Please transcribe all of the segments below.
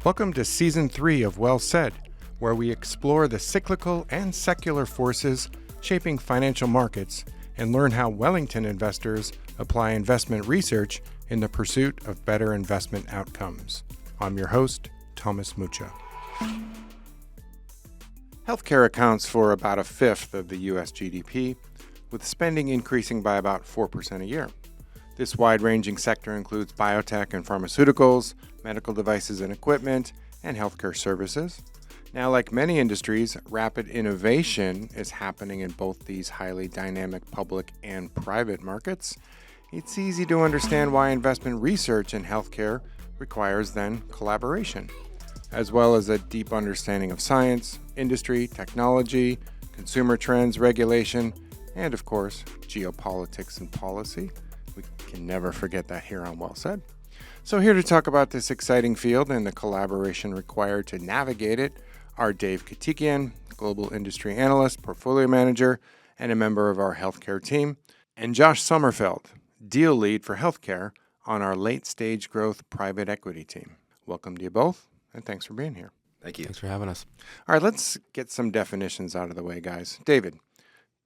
Welcome to Season 3 of WellSaid, where we explore the cyclical and secular forces shaping financial markets and learn how Wellington investors apply investment research in the pursuit of better investment outcomes. I'm your host, Thomas Mucha. Healthcare accounts for about a fifth of the U.S. GDP, with spending increasing by about 4% a year. This wide-ranging sector includes biotech and pharmaceuticals, medical devices and equipment, and healthcare services. Now, like many industries, rapid innovation is happening in both these highly dynamic public and private markets. It's easy to understand why investment research in healthcare requires then collaboration, as well as a deep understanding of science, industry, technology, consumer trends, regulation, and of course, geopolitics and policy. We can never forget that here on WellSaid. So here to talk about this exciting field and the collaboration required to navigate it are Dave Khtikian, Global Industry Analyst, Portfolio Manager, and a member of our healthcare team, and Josh Sommerfeld, Deal Lead for Healthcare on our late-stage growth private equity team. Welcome to you both, and thanks for being here. Thank you. Thanks for having us. All right, let's get some definitions out of the way, guys. David,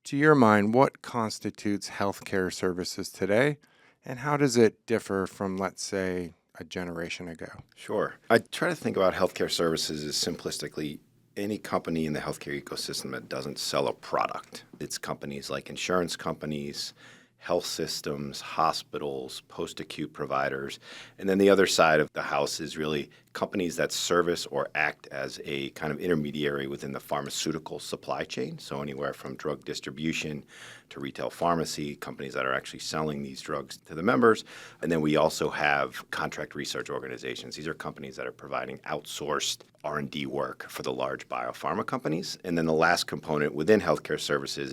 to your mind, what constitutes healthcare services today, and how does it differ from, let's say, a generation ago? Sure. I try to think about healthcare services as simplistically any company in the healthcare ecosystem that doesn't sell a product. It's companies like insurance companies, health systems, hospitals, post-acute providers. And then the other side of the house is really companies that service or act as a kind of intermediary within the pharmaceutical supply chain. So anywhere from drug distribution to retail pharmacy, companies that are actually selling these drugs to the members. And then we also have contract research organizations. These are companies that are providing outsourced R&D work for the large biopharma companies. And then the last component within healthcare services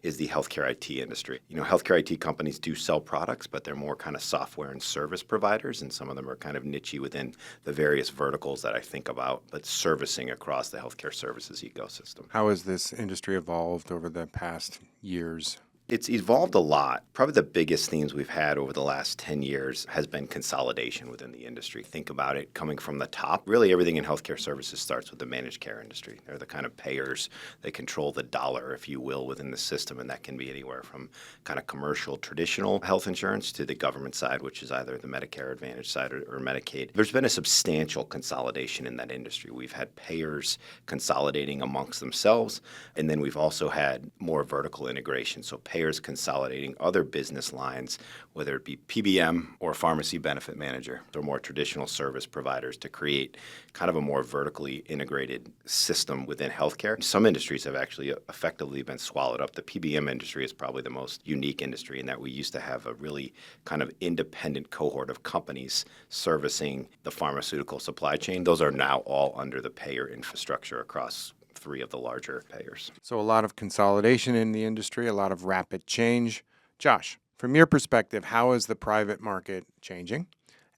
is the healthcare IT industry. You know, healthcare IT companies do sell products, but they're more kind of software and service providers, and some of them are kind of niche-y within the various verticals that I think about, but servicing across the healthcare services ecosystem. How has this industry evolved over the past years? It's evolved a lot. Probably the biggest themes we've had over the last 10 years has been consolidation within the industry. Think about it coming from the top. Really everything in healthcare services starts with the managed care industry. They're the kind of payers that control the dollar, if you will, within the system, and that can be anywhere from kind of commercial, traditional health insurance to the government side, which is either the Medicare Advantage side or Medicaid. There's been a substantial consolidation in that industry. We've had payers consolidating amongst themselves, and then we've also had more vertical integration. So payers consolidating other business lines, whether it be PBM or pharmacy benefit manager, or more traditional service providers, to create kind of a more vertically integrated system within healthcare. Some industries have actually effectively been swallowed up. The PBM industry is probably the most unique industry in that we used to have a really kind of independent cohort of companies servicing the pharmaceutical supply chain. Those are now all under the payer infrastructure across three of the larger payers. So a lot of consolidation in the industry, a lot of rapid change. Josh, from your perspective, how is the private market changing?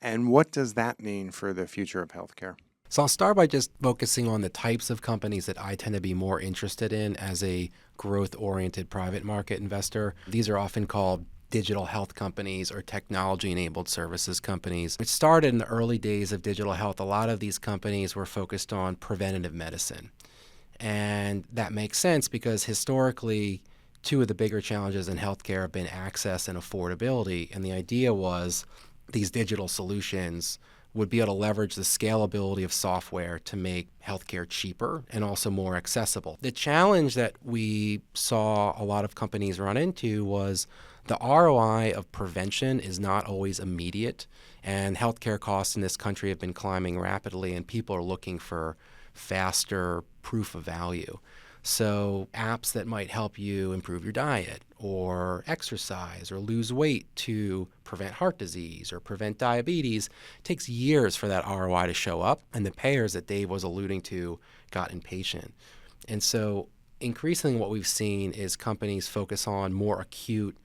And what does that mean for the future of healthcare? So I'll start by just focusing on the types of companies that I tend to be more interested in as a growth-oriented private market investor. These are often called digital health companies or technology-enabled services companies. It started in the early days of digital health. A lot of these companies were focused on preventative medicine. And that makes sense because historically, two of the bigger challenges in healthcare have been access and affordability. And the idea was these digital solutions would be able to leverage the scalability of software to make healthcare cheaper and also more accessible. The challenge that we saw a lot of companies run into was the ROI of prevention is not always immediate. And healthcare costs in this country have been climbing rapidly, and people are looking for faster proof of value. So apps that might help you improve your diet or exercise or lose weight to prevent heart disease or prevent diabetes takes years for that ROI to show up. And the payers that Dave was alluding to got impatient. And so increasingly what we've seen is companies focus on more acute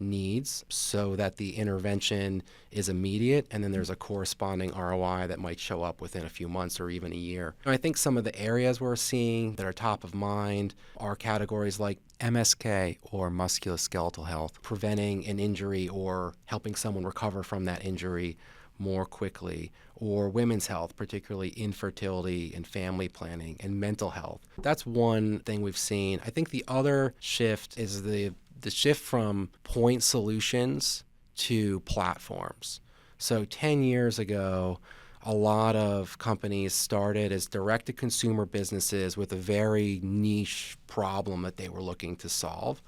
needs so that the intervention is immediate, and then there's a corresponding ROI that might show up within a few months or even a year. I think some of the areas we're seeing that are top of mind are categories like MSK or musculoskeletal health, preventing an injury or helping someone recover from that injury more quickly, or women's health, particularly infertility and family planning and mental health. That's one thing we've seen. I think the other shift is the shift from point solutions to platforms. So 10 years ago, a lot of companies started as direct-to-consumer businesses with a very niche problem that they were looking to solve.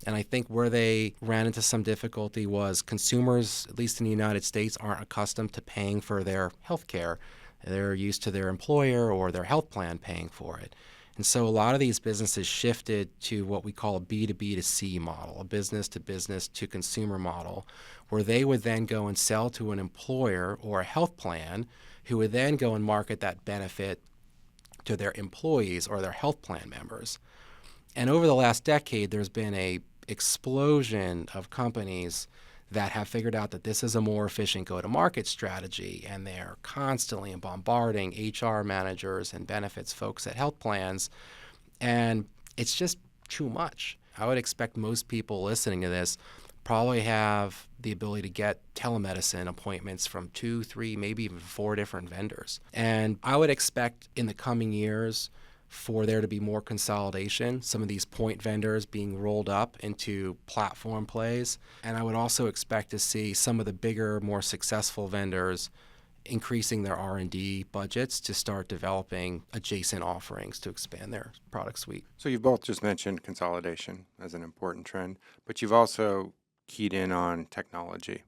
And I think where they ran into some difficulty was consumers, at least in the United States, aren't accustomed to paying for their health care. They're used to their employer or their health plan paying for it. And so a lot of these businesses shifted to what we call a B2B2C model, a business-to-business to consumer model, where they would then go and sell to an employer or a health plan who would then go and market that benefit to their employees or their health plan members. And over the last decade, there's been a explosion of companies that have figured out that this is a more efficient go-to-market strategy, and they're constantly bombarding HR managers and benefits folks at health plans, and it's just too much. I would expect most people listening to this probably have the ability to get telemedicine appointments from 2, 3, maybe even 4 different vendors. And I would expect in the coming years for there to be more consolidation, some of these point vendors being rolled up into platform plays. And I would also expect to see some of the bigger, more successful vendors increasing their R&D budgets to start developing adjacent offerings to expand their product suite. So you've both just mentioned consolidation as an important trend, but you've also keyed in on technology.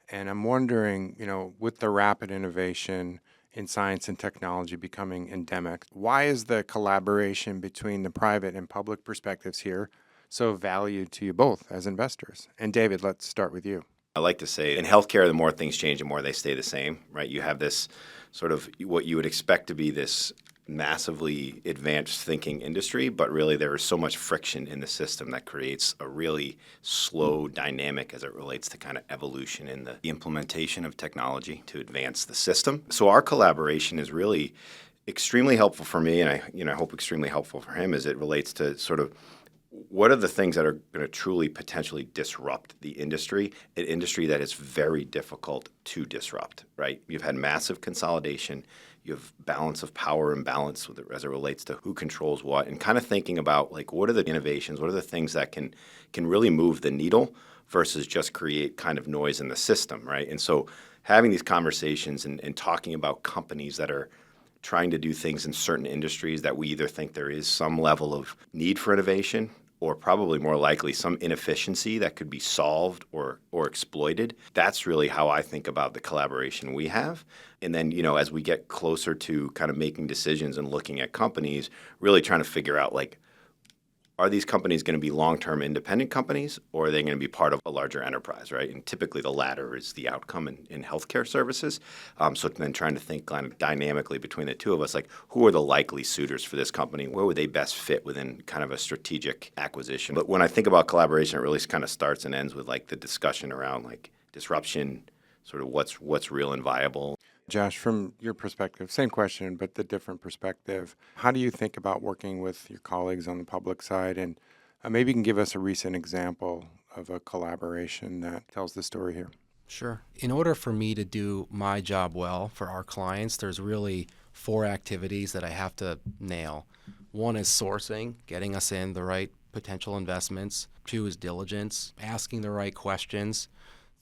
And I'm wondering, with the rapid innovation in science and technology becoming endemic, why is the collaboration between the private and public perspectives here so valued to you both as investors? And David, let's start with you. I like to say in healthcare, the more things change, the more they stay the same, right? You have this sort of what you would expect to be this massively advanced thinking industry, but really there is so much friction in the system that creates a really slow dynamic as it relates to kind of evolution in the implementation of technology to advance the system. So our collaboration is really extremely helpful for me, and I hope extremely helpful for him as it relates to sort of what are the things that are going to truly potentially disrupt the industry, an industry that is very difficult to disrupt, right? You've had massive consolidation. You have balance of power and balance as it relates to who controls what, and kind of thinking about like what are the innovations, what are the things that can really move the needle versus just create kind of noise in the system, right? And so having these conversations and talking about companies that are trying to do things in certain industries that we either think there is some level of need for innovation or probably more likely some inefficiency that could be solved or exploited. That's really how I think about the collaboration we have. And then, as we get closer to kind of making decisions and looking at companies, really trying to figure out like, are these companies going to be long-term independent companies or are they going to be part of a larger enterprise, right? And typically the latter is the outcome in healthcare services. So then trying to think kind of dynamically between the two of us, like who are the likely suitors for this company? Where would they best fit within kind of a strategic acquisition? But when I think about collaboration, it really kind of starts and ends with like the discussion around like disruption, sort of what's real and viable. Josh, from your perspective, same question, but the different perspective. How do you think about working with your colleagues on the public side? And maybe you can give us a recent example of a collaboration that tells the story here. Sure. In order for me to do my job well for our clients, there's really 4 activities that I have to nail. 1 is sourcing, getting us in the right potential investments. 2 is diligence, asking the right questions.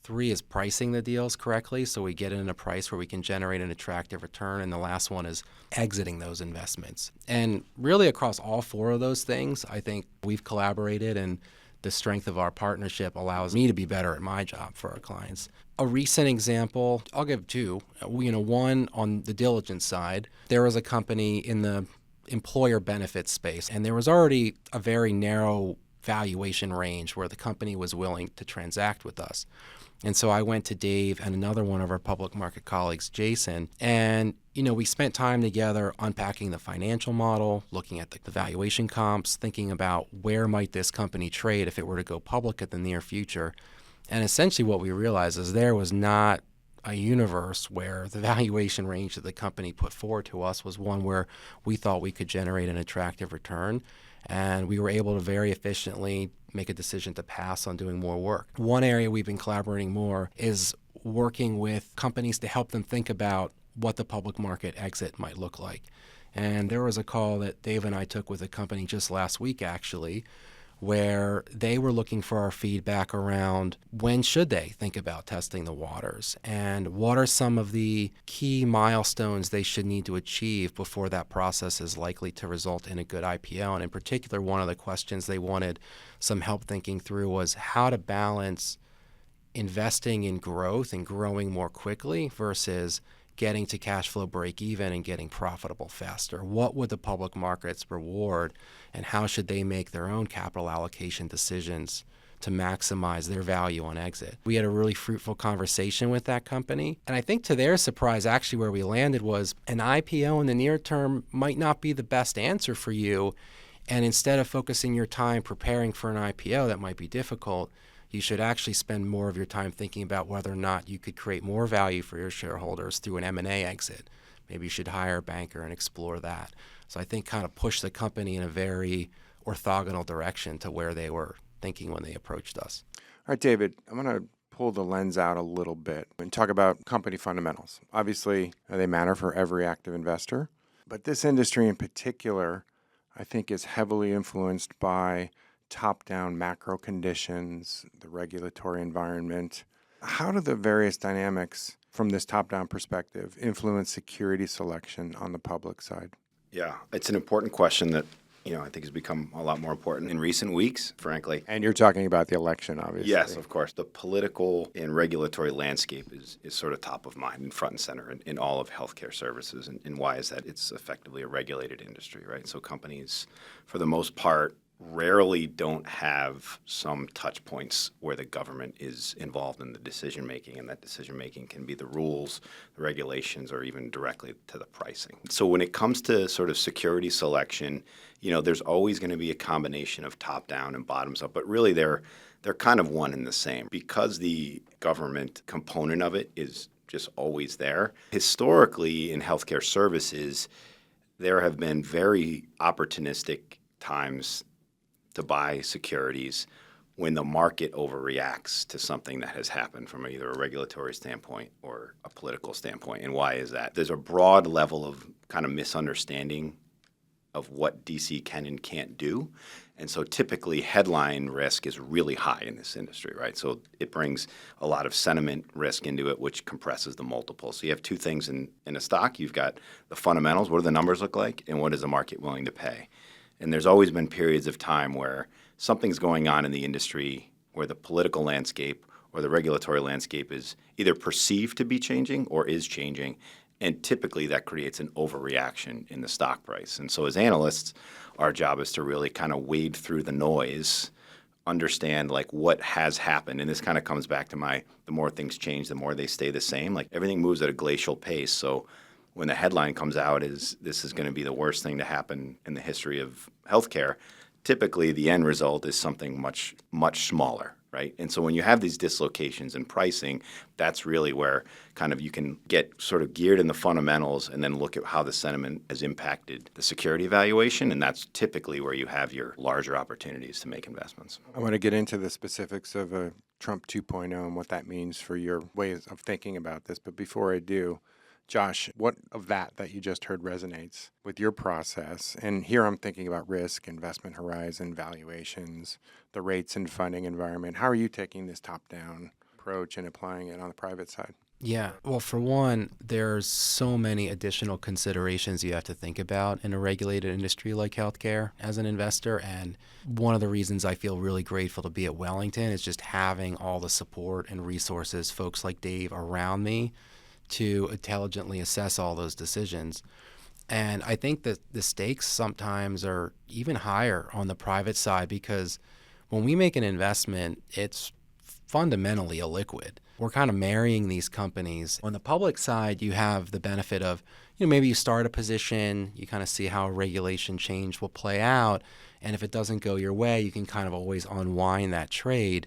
3 is pricing the deals correctly, so we get in a price where we can generate an attractive return. And the last one is exiting those investments. And really across all 4 of those things, I think we've collaborated, and the strength of our partnership allows me to be better at my job for our clients. A recent example, I'll give 2. 1 on the diligence side, there was a company in the employer benefits space, and there was already a very narrow valuation range where the company was willing to transact with us. And so I went to Dave and another one of our public market colleagues, Jason, and we spent time together unpacking the financial model, looking at the valuation comps, thinking about where might this company trade if it were to go public in the near future. And essentially what we realized is there was not a universe where the valuation range that the company put forward to us was one where we thought we could generate an attractive return. And we were able to very efficiently make a decision to pass on doing more work. One area we've been collaborating more is working with companies to help them think about what the public market exit might look like. And there was a call that Dave and I took with a company just last week, actually, where they were looking for our feedback around when should they think about testing the waters and what are some of the key milestones they should need to achieve before that process is likely to result in a good IPO. And in particular, one of the questions they wanted some help thinking through was how to balance investing in growth and growing more quickly versus getting to cash flow break even and getting profitable faster. What would the public markets reward, and how should they make their own capital allocation decisions to maximize their value on exit? We had a really fruitful conversation with that company. And I think to their surprise, actually where we landed was an IPO in the near term might not be the best answer for you. And instead of focusing your time preparing for an IPO that might be difficult, you should actually spend more of your time thinking about whether or not you could create more value for your shareholders through an M&A exit. Maybe you should hire a banker and explore that. So I think kind of push the company in a very orthogonal direction to where they were thinking when they approached us. All right, David, I'm going to pull the lens out a little bit and talk about company fundamentals. Obviously, they matter for every active investor, but this industry in particular, I think, is heavily influenced by top-down macro conditions, the regulatory environment. How do the various dynamics from this top-down perspective influence security selection on the public side? Yeah, it's an important question that, I think has become a lot more important in recent weeks, frankly. And you're talking about the election, obviously. Yes, of course. The political and regulatory landscape is sort of top of mind and front and center in all of healthcare services. And why is that? It's effectively a regulated industry, right? So companies, for the most part, rarely don't have some touch points where the government is involved in the decision making, and that decision making can be the rules, the regulations, or even directly to the pricing. So when it comes to sort of security selection, there's always going to be a combination of top down and bottoms up, but really they're kind of one and the same because the government component of it is just always there. Historically, in healthcare services, there have been very opportunistic times to buy securities when the market overreacts to something that has happened from either a regulatory standpoint or a political standpoint. And why is that? There's a broad level of kind of misunderstanding of what DC can and can't do. And so typically headline risk is really high in this industry, right? So it brings a lot of sentiment risk into it, which compresses the multiple. So you have two things in a stock. You've got the fundamentals, what do the numbers look like, and what is the market willing to pay? And there's always been periods of time where something's going on in the industry where the political landscape or the regulatory landscape is either perceived to be changing or is changing. And typically that creates an overreaction in the stock price. And so as analysts, our job is to really kind of wade through the noise, understand like what has happened. And this kind of comes back to the more things change, the more they stay the same. Like everything moves at a glacial pace. So when the headline comes out is this is going to be the worst thing to happen in the history of healthcare, typically the end result is something much, much smaller, right? And so when you have these dislocations in pricing, that's really where kind of you can get sort of geared in the fundamentals and then look at how the sentiment has impacted the security valuation. And that's typically where you have your larger opportunities to make investments. I want to get into the specifics of Trump 2.0 and what that means for your ways of thinking about this. But before I do, Josh, what of that you just heard resonates with your process? And here I'm thinking about risk, investment horizon, valuations, the rates and funding environment. How are you taking this top-down approach and applying it on the private side? Yeah. Well, for one, there's so many additional considerations you have to think about in a regulated industry like healthcare as an investor. And one of the reasons I feel really grateful to be at Wellington is just having all the support and resources, folks like Dave around me to intelligently assess all those decisions. And I think that the stakes sometimes are even higher on the private side because when we make an investment, it's fundamentally illiquid. We're kind of marrying these companies. On the public side, you have the benefit of, maybe you start a position, you kind of see how a regulation change will play out, and if it doesn't go your way, you can kind of always unwind that trade.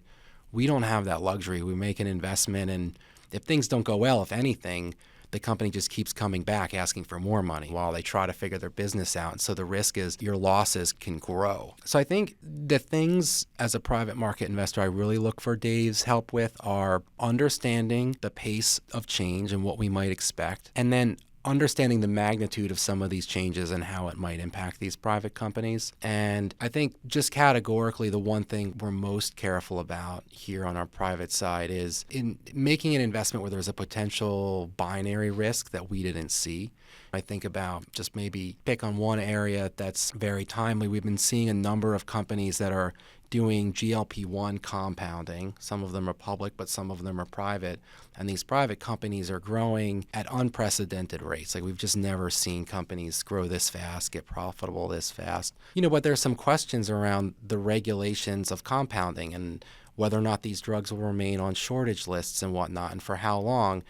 We don't have that luxury. We make an investment, and if things don't go well, if anything, the company just keeps coming back asking for more money while they try to figure their business out. And so the risk is your losses can grow. So I think the things as a private market investor I really look for Dave's help with are understanding the pace of change and what we might expect, and then understanding the magnitude of some of these changes and how it might impact these private companies. And I think just categorically, the one thing we're most careful about here on our private side is in making an investment where there's a potential binary risk that we didn't see. I think about just maybe pick on one area that's very timely. We've been seeing a number of companies that are doing GLP-1 compounding. Some of them are public, but some of them are private. And these private companies are growing at unprecedented rates. Like, we've just never seen companies grow this fast, get profitable this fast. But there's some questions around the regulations of compounding and whether or not these drugs will remain on shortage lists and whatnot, and for how long.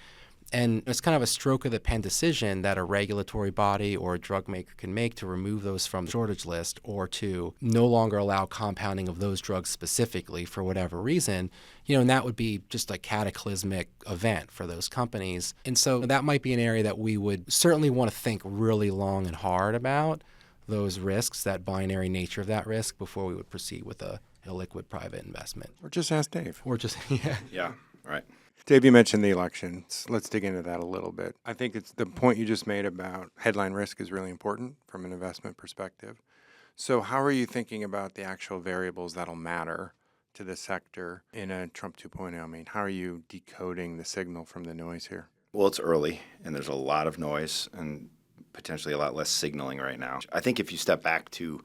And it's kind of a stroke of the pen decision that a regulatory body or a drug maker can make to remove those from the shortage list or to no longer allow compounding of those drugs specifically for whatever reason. And that would be just a cataclysmic event for those companies. And so that might be an area that we would certainly want to think really long and hard about, those risks, that binary nature of that risk, before we would proceed with a liquid private investment. Or just ask Dave. Or just, yeah. Yeah, right. Dave, you mentioned the elections. Let's dig into that a little bit. I think it's the point you just made about headline risk is really important from an investment perspective. So how are you thinking about the actual variables that'll matter to the sector in a Trump 2.0? I mean, how are you decoding the signal from the noise here? Well, it's early, and there's a lot of noise and potentially a lot less signaling right now. I think if you step back to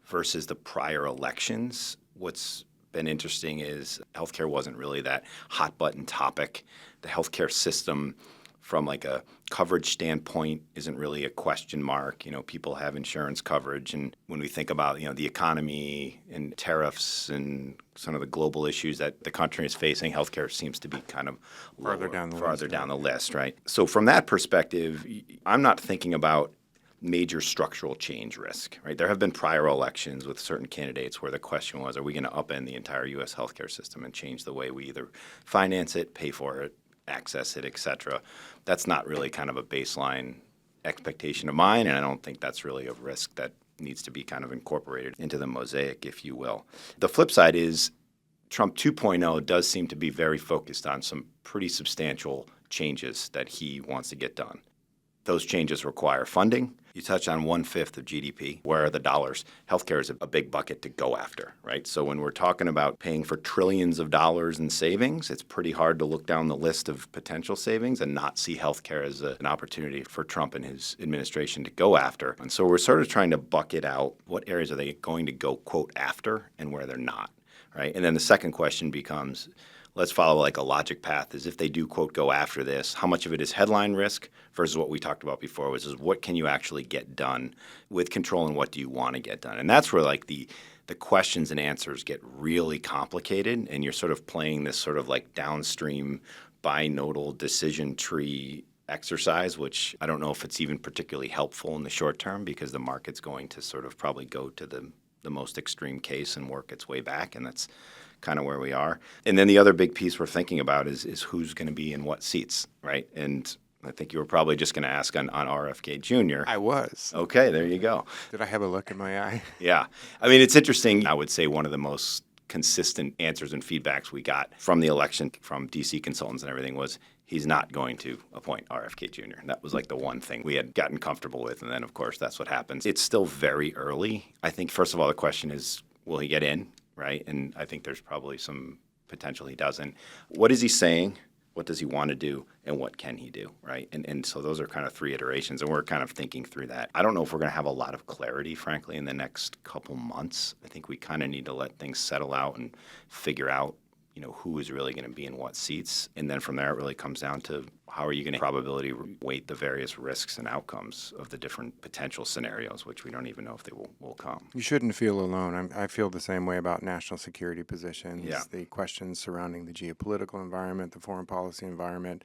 versus the prior elections, what's been interesting is healthcare wasn't really that hot button topic. The healthcare system, from like a coverage standpoint, isn't really a question mark. People have insurance coverage, and when we think about the economy and tariffs and some of the global issues that the country is facing, healthcare seems to be kind of farther down the list, right? So from that perspective, I'm not thinking about major structural change risk, right? There have been prior elections with certain candidates where the question was, are we going to upend the entire U.S. healthcare system and change the way we either finance it, pay for it, access it, et cetera? That's not really kind of a baseline expectation of mine, and I don't think that's really a risk that needs to be kind of incorporated into the mosaic, if you will. The flip side is Trump 2.0 does seem to be very focused on some pretty substantial changes that he wants to get done. Those changes require funding. You touch on 1/5 of GDP. Where are the dollars? Healthcare is a big bucket to go after, right? So when we're talking about paying for trillions of dollars in savings, it's pretty hard to look down the list of potential savings and not see healthcare as an opportunity for Trump and his administration to go after. And so we're sort of trying to bucket out what areas are they going to go, quote, after and where they're not, right? And then the second question becomes, let's follow like a logic path, is if they do, quote, go after this, how much of it is headline risk versus what we talked about before, which is what can you actually get done with control and what do you want to get done? And that's where like the questions and answers get really complicated, and you're sort of playing this sort of like downstream binodal decision tree exercise, which I don't know if it's even particularly helpful in the short term, because the market's going to sort of probably go to the most extreme case and work its way back, and that's kind of where we are. And then the other big piece we're thinking about is who's going to be in what seats, right? And I think you were probably just going to ask on RFK Jr. I was. Okay, there you go. Did I have a look in my eye? Yeah. I mean, it's interesting. I would say one of the most consistent answers and feedbacks we got from the election from DC consultants and everything was he's not going to appoint RFK Jr. That was like the one thing we had gotten comfortable with. And then, of course, that's what happens. It's still very early. I think, first of all, the question is, will he get in? Right? And I think there's probably some potential he doesn't. What is he saying? What does he want to do? And what can he do? Right? And so those are kind of three iterations, and we're kind of thinking through that. I don't know if we're going to have a lot of clarity, frankly, in the next couple months. I think we kind of need to let things settle out and figure out, who is really going to be in what seats. And then from there, it really comes down to how are you going to probability weight the various risks and outcomes of the different potential scenarios, which we don't even know if they will come. You shouldn't feel alone. I feel the same way about national security positions, Yeah. The questions surrounding the geopolitical environment, the foreign policy environment.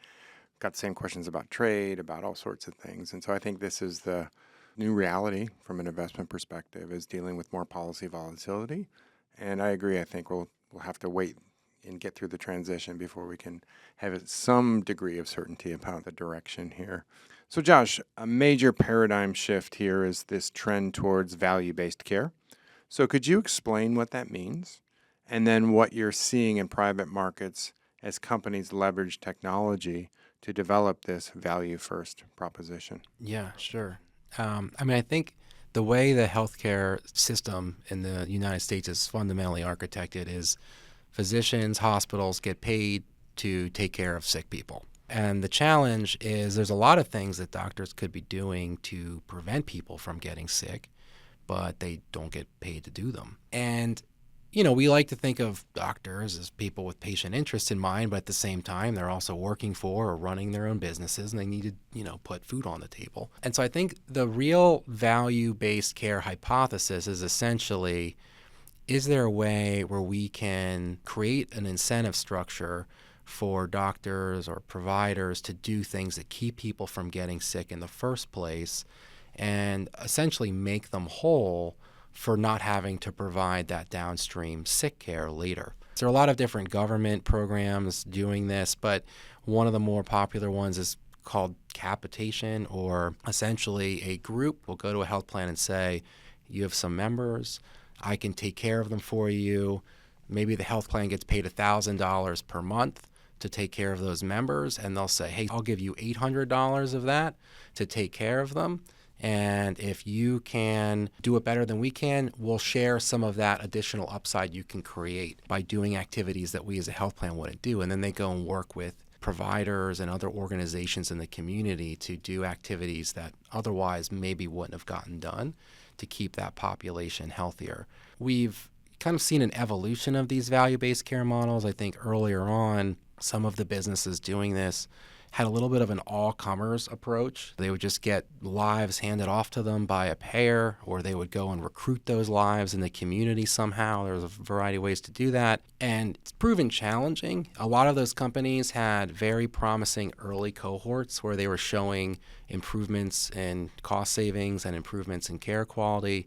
Got the same questions about trade, about all sorts of things. And so I think this is the new reality from an investment perspective, is dealing with more policy volatility. And I agree. I think we'll have to wait and get through the transition before we can have some degree of certainty about the direction here. So Josh, a major paradigm shift here is this trend towards value-based care. So could you explain what that means? And then what you're seeing in private markets as companies leverage technology to develop this value-first proposition? Yeah, sure. I think the way the healthcare system in the United States is fundamentally architected is physicians, hospitals get paid to take care of sick people. And the challenge is there's a lot of things that doctors could be doing to prevent people from getting sick, but they don't get paid to do them. And we like to think of doctors as people with patient interests in mind, but at the same time, they're also working for or running their own businesses, and they need to, put food on the table. And so I think the real value-based care hypothesis is essentially, is there a way where we can create an incentive structure for doctors or providers to do things that keep people from getting sick in the first place and essentially make them whole for not having to provide that downstream sick care later. There are a lot of different government programs doing this, but one of the more popular ones is called capitation, or essentially a group will go to a health plan and say, you have some members, I can take care of them for you. Maybe the health plan gets paid $1,000 per month to take care of those members, and they'll say, hey, I'll give you $800 of that to take care of them. And if you can do it better than we can, we'll share some of that additional upside you can create by doing activities that we as a health plan wouldn't do. And then they go and work with providers and other organizations in the community to do activities that otherwise maybe wouldn't have gotten done to keep that population healthier. We've kind of seen an evolution of these value-based care models. I think earlier on, some of the businesses doing this had a little bit of an all-comers approach. They would just get lives handed off to them by a payer, or they would go and recruit those lives in the community somehow. There's a variety of ways to do that, and it's proven challenging. A lot of those companies had very promising early cohorts where they were showing improvements in cost savings and improvements in care quality,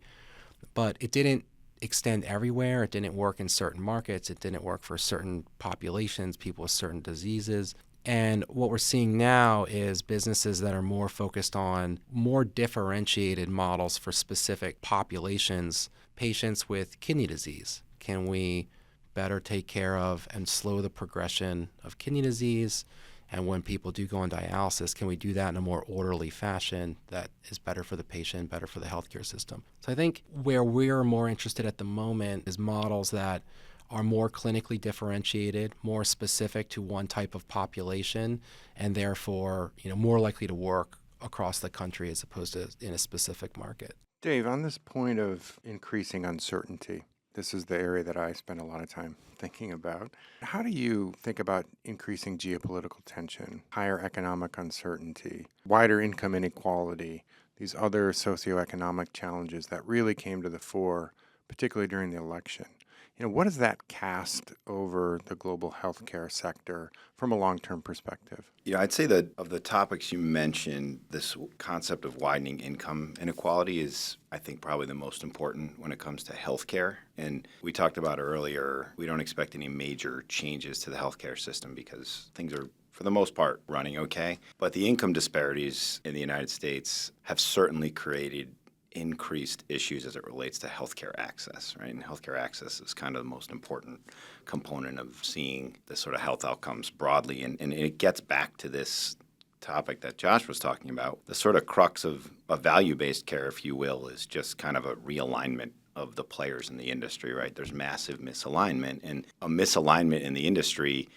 but it didn't extend everywhere. It didn't work in certain markets. It didn't work for certain populations, people with certain diseases. And what we're seeing now is businesses that are more focused on more differentiated models for specific populations. Patients with kidney disease, can we better take care of and slow the progression of kidney disease? And when people do go on dialysis, can we do that in a more orderly fashion that is better for the patient, better for the healthcare system? So I think where we're more interested at the moment is models that are more clinically differentiated, more specific to one type of population, and therefore, more likely to work across the country as opposed to in a specific market. Dave, on this point of increasing uncertainty, this is the area that I spend a lot of time thinking about. How do you think about increasing geopolitical tension, higher economic uncertainty, wider income inequality, these other socioeconomic challenges that really came to the fore, particularly during the election? What does that cast over the global healthcare sector from a long-term perspective? I'd say that of the topics you mentioned, this concept of widening income inequality is, I think, probably the most important when it comes to healthcare. And we talked about earlier, we don't expect any major changes to the healthcare system because things are, for the most part, running okay. But the income disparities in the United States have certainly created increased issues as it relates to healthcare access, right? And healthcare access is kind of the most important component of seeing the sort of health outcomes broadly. And it gets back to this topic that Josh was talking about. The sort of crux of value-based care, if you will, is just kind of a realignment of the players in the industry, right? There's massive misalignment. And a misalignment in the industry,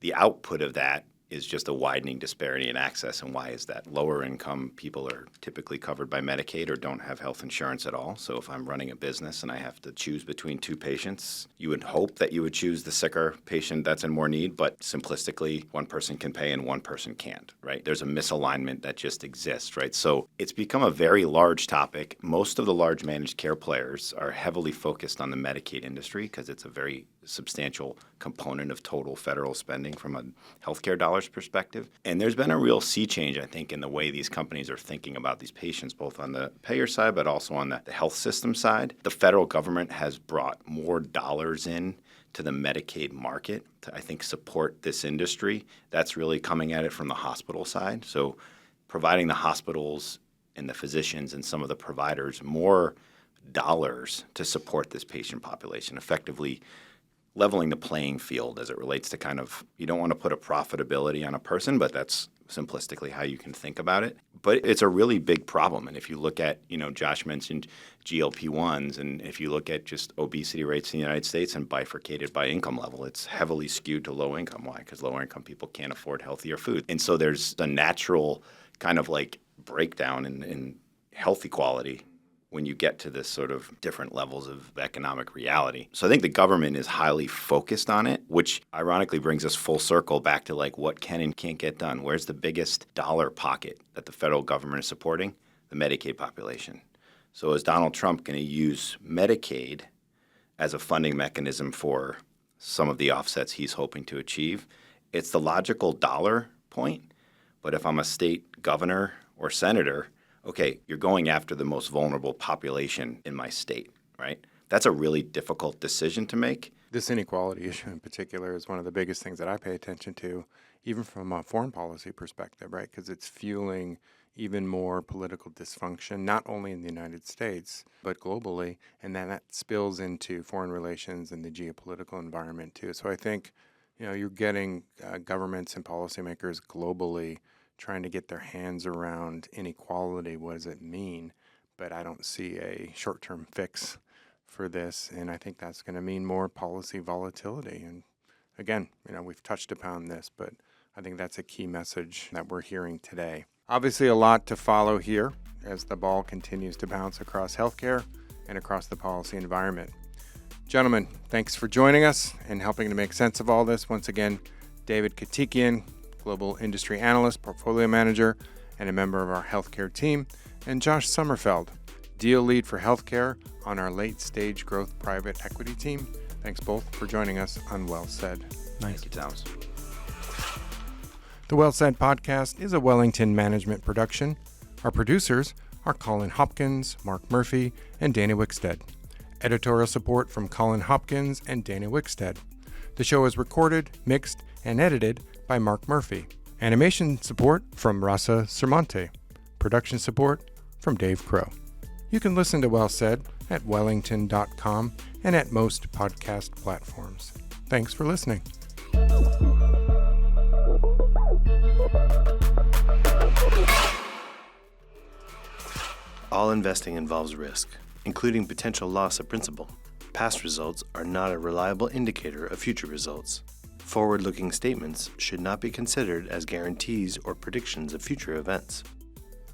the output of that is just a widening disparity in access. And why is that? Lower income people are typically covered by Medicaid or don't have health insurance at all. So if I'm running a business and I have to choose between two patients, you would hope that you would choose the sicker patient that's in more need, but simplistically, one person can pay and one person can't, right? There's a misalignment that just exists, right? So it's become a very large topic. Most of the large managed care players are heavily focused on the Medicaid industry because it's a very substantial component of total federal spending from a healthcare dollars perspective. And there's been a real sea change, I think, in the way these companies are thinking about these patients, both on the payer side, but also on the health system side. The federal government has brought more dollars in to the Medicaid market to, I think, support this industry. That's really coming at it from the hospital side. So providing the hospitals and the physicians and some of the providers more dollars to support this patient population, effectively leveling the playing field as it relates to kind of, you don't want to put a profitability on a person, but that's simplistically how you can think about it. But it's a really big problem. And if you look at, Josh mentioned GLP-1s, and if you look at just obesity rates in the United States and bifurcated by income level, it's heavily skewed to low income. Why? Because lower income people can't afford healthier food. And so there's a natural kind of like breakdown in health equality when you get to this sort of different levels of economic reality. So I think the government is highly focused on it, which ironically brings us full circle back to like what can and can't get done. Where's the biggest dollar pocket that the federal government is supporting? The Medicaid population. So is Donald Trump going to use Medicaid as a funding mechanism for some of the offsets he's hoping to achieve? It's the logical dollar point, but if I'm a state governor or senator, okay, you're going after the most vulnerable population in my state, right? That's a really difficult decision to make. This inequality issue in particular is one of the biggest things that I pay attention to, even from a foreign policy perspective, right? Because it's fueling even more political dysfunction, not only in the United States, but globally. And then that spills into foreign relations and the geopolitical environment too. So I think, you're getting governments and policymakers globally trying to get their hands around inequality. What does it mean? But I don't see a short-term fix for this, and I think that's going to mean more policy volatility. And again, we've touched upon this, but I think that's a key message that we're hearing today. Obviously, a lot to follow here as the ball continues to bounce across healthcare and across the policy environment. Gentlemen, thanks for joining us and helping to make sense of all this. Once again, David Khtikian, Global Industry Analyst, Portfolio Manager, and a member of our healthcare team, and Josh Sommerfeld, Deal Lead for Healthcare on our late-stage growth private equity team. Thanks both for joining us on WellSaid. Thank you, Thomas. The WellSaid podcast is a Wellington Management production. Our producers are Colin Hopkins, Mark Murphy, and Dana Wickstead. Editorial support from Colin Hopkins and Dana Wickstead. The show is recorded, mixed, and edited by Mark Murphy. Animation support from Rasa Sermonte. Production support from Dave Crow. You can listen to WellSaid at wellington.com and at most podcast platforms. Thanks for listening. All investing involves risk, including potential loss of principal. Past results are not a reliable indicator of future results. Forward-looking statements should not be considered as guarantees or predictions of future events.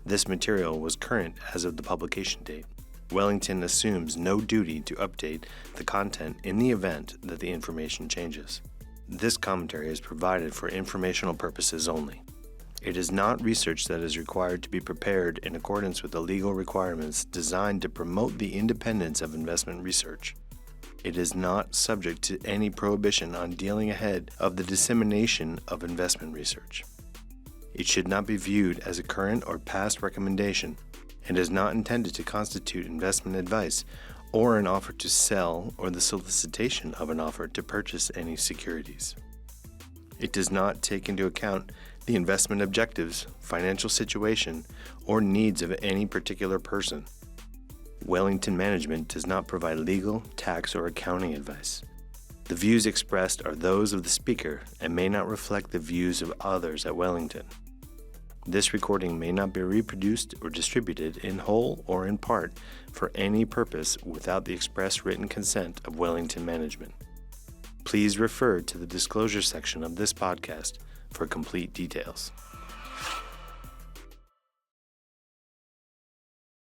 This material was current as of the publication date. Wellington assumes no duty to update the content in the event that the information changes. This commentary is provided for informational purposes only. It is not research that is required to be prepared in accordance with the legal requirements designed to promote the independence of investment research. It is not subject to any prohibition on dealing ahead of the dissemination of investment research. It should not be viewed as a current or past recommendation and is not intended to constitute investment advice or an offer to sell or the solicitation of an offer to purchase any securities. It does not take into account the investment objectives, financial situation, or needs of any particular person. Wellington Management does not provide legal, tax, or accounting advice. The views expressed are those of the speaker and may not reflect the views of others at Wellington. This recording may not be reproduced or distributed in whole or in part for any purpose without the express written consent of Wellington Management. Please refer to the disclosure section of this podcast for complete details.